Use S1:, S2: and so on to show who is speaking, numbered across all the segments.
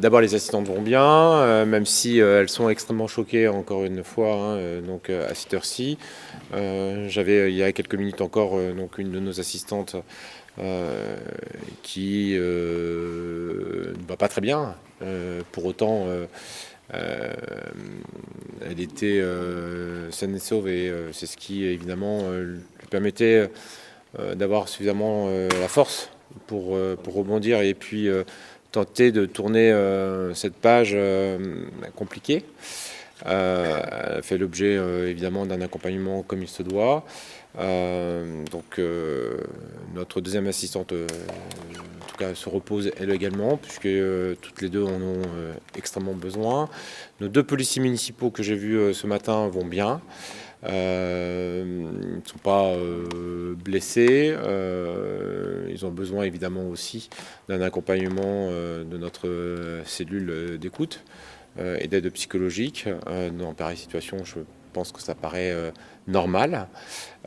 S1: D'abord, les assistantes vont bien, même si elles sont extrêmement choquées, encore une fois, hein, donc à cette heure-ci. J'avais, il y a quelques minutes encore, donc une de nos assistantes qui ne va pas très bien. Pour autant, elle était saine et sauve, et c'est ce qui, évidemment, lui permettait d'avoir suffisamment la force pour rebondir et puis tenter de tourner cette page compliquée. Elle a fait l'objet évidemment d'un accompagnement comme il se doit. Donc notre deuxième assistante en tout cas se repose elle également, puisque toutes les deux en ont extrêmement besoin. Nos deux policiers municipaux que j'ai vus ce matin vont bien. Ils ne sont pas blessés. Ils ont besoin évidemment aussi d'un accompagnement de notre cellule d'écoute et d'aide psychologique. Dans pareille situation, je pense que ça paraît normal.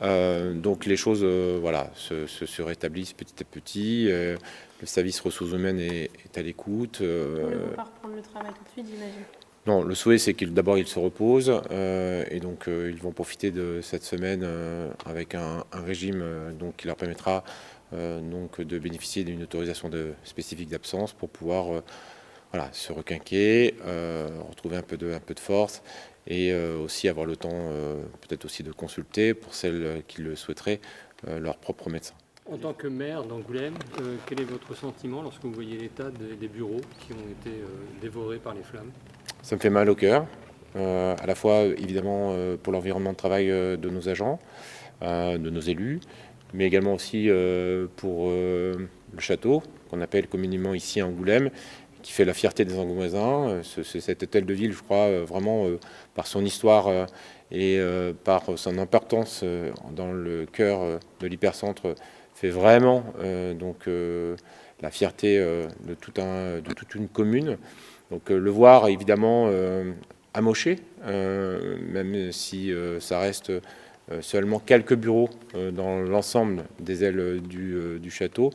S1: Donc les choses voilà, se rétablissent petit à petit. Le service ressources humaines est à l'écoute.
S2: Ils ne vont pas reprendre le travail tout de suite, j'imagine.
S1: Non, le souhait, c'est qu'ils d'abord ils se reposent et donc ils vont profiter de cette semaine avec un régime donc qui leur permettra donc de bénéficier d'une autorisation spécifique d'absence pour pouvoir voilà, se requinquer, retrouver un peu de force et aussi avoir le temps peut-être aussi de consulter pour celles qui le souhaiteraient leur propre médecin.
S3: En tant que maire d'Angoulême, quel est votre sentiment lorsque vous voyez l'état des bureaux qui ont été dévorés par les flammes?
S1: Ça me fait mal au cœur, à la fois évidemment pour l'environnement de travail de nos agents, de nos élus, mais également aussi pour le château, qu'on appelle communément ici Angoulême, qui fait la fierté des Angoumoisins. Cet hôtel de ville, je crois, vraiment par son histoire et par son importance dans le cœur de l'hypercentre, fait vraiment donc la fierté de toute une commune. Donc le voir évidemment amoché, même si ça reste seulement quelques bureaux dans l'ensemble des ailes du château,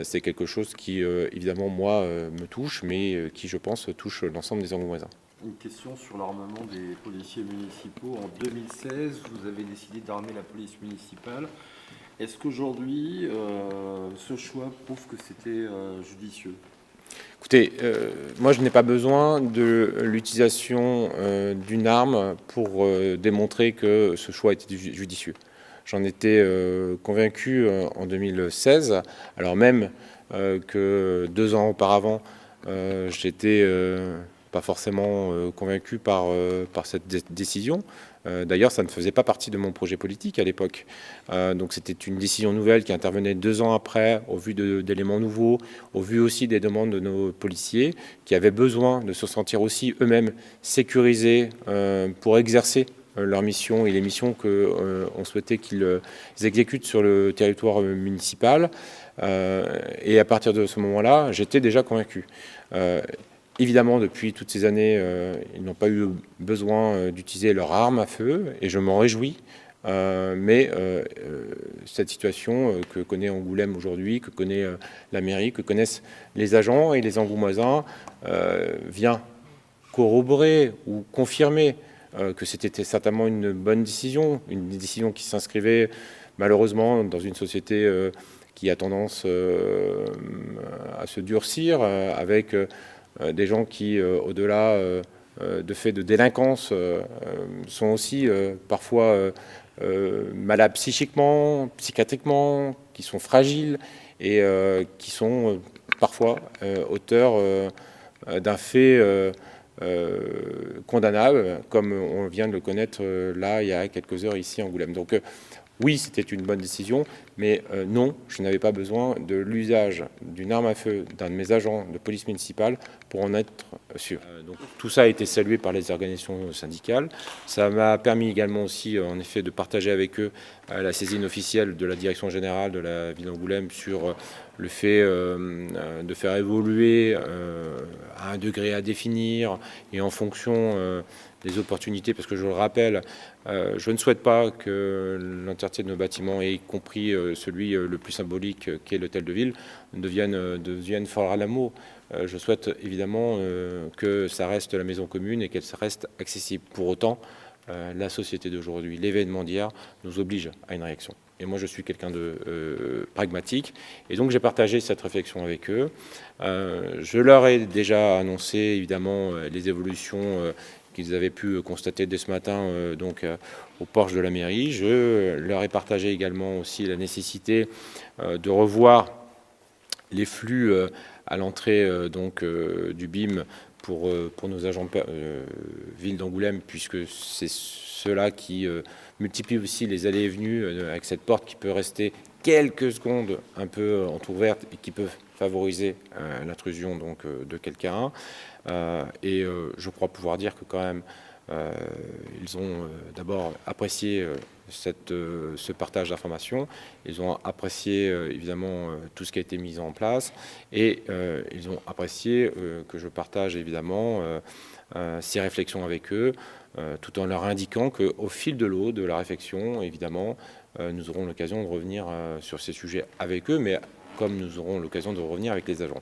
S1: c'est quelque chose qui évidemment moi me touche, mais qui je pense touche l'ensemble des Angoumoisins.
S4: Une question sur l'armement des policiers municipaux. En 2016, vous avez décidé d'armer la police municipale. Est-ce qu'aujourd'hui, ce choix prouve que c'était judicieux ?
S1: Écoutez, moi je n'ai pas besoin de l'utilisation d'une arme pour démontrer que ce choix était judicieux. J'en étais convaincu en 2016, alors même que 2 ans auparavant, j'étais pas forcément convaincu par cette décision. D'ailleurs, ça ne faisait pas partie de mon projet politique à l'époque. Donc c'était une décision nouvelle qui intervenait 2 ans après, au vu d'éléments nouveaux, au vu aussi des demandes de nos policiers, qui avaient besoin de se sentir aussi eux-mêmes sécurisés pour exercer leur mission et les missions qu'on souhaitait qu'ils exécutent sur le territoire municipal. Et à partir de ce moment-là, j'étais déjà convaincu. Évidemment, depuis toutes ces années, ils n'ont pas eu besoin d'utiliser leur arme à feu, et je m'en réjouis. Mais cette situation que connaît Angoulême aujourd'hui, que connaît la mairie, que connaissent les agents et les Angoumoisins, vient corroborer ou confirmer que c'était certainement une bonne décision, une décision qui s'inscrivait malheureusement dans une société qui a tendance à se durcir, avec des gens qui, au-delà de faits de délinquance, sont aussi parfois malades psychiquement, psychiatriquement, qui sont fragiles et qui sont parfois auteurs d'un fait condamnable, comme on vient de le connaître là il y a quelques heures ici en Angoulême. Donc oui, c'était une bonne décision, mais non, je n'avais pas besoin de l'usage d'une arme à feu d'un de mes agents de police municipale pour en être sûr. Donc, tout ça a été salué par les organisations syndicales. Ça m'a permis également aussi, en effet, de partager avec eux la saisine officielle de la direction générale de la ville d'Angoulême sur le fait de faire évoluer à un degré à définir et en fonction des opportunités, parce que je le rappelle, je ne souhaite pas que l'entièreté de nos bâtiments, y compris celui le plus symbolique qu'est l'hôtel de ville, devienne Fort Alamo. je souhaite évidemment que ça reste la maison commune et qu'elle reste accessible. Pour autant, la société d'aujourd'hui, l'événement d'hier, nous oblige à une réaction. Et moi, je suis quelqu'un de pragmatique. Et donc, j'ai partagé cette réflexion avec eux. Je leur ai déjà annoncé, évidemment, les évolutions qu'ils avaient pu constater dès ce matin au porche de la mairie. Je leur ai partagé également aussi la nécessité de revoir les flux à l'entrée du BIM pour nos agents ville d'Angoulême, puisque c'est ceux-là qui multiplient aussi les allées et venues avec cette porte qui peut rester quelques secondes un peu entrouverte et qui peut favoriser l'intrusion de quelqu'un. Et je crois pouvoir dire que quand même ils ont d'abord apprécié ce partage d'informations, ils ont apprécié évidemment tout ce qui a été mis en place et ils ont apprécié que je partage évidemment ces réflexions avec eux, tout en leur indiquant qu'au fil de l'eau de la réflexion, évidemment, nous aurons l'occasion de revenir sur ces sujets avec eux, mais comme nous aurons l'occasion de revenir avec les agents.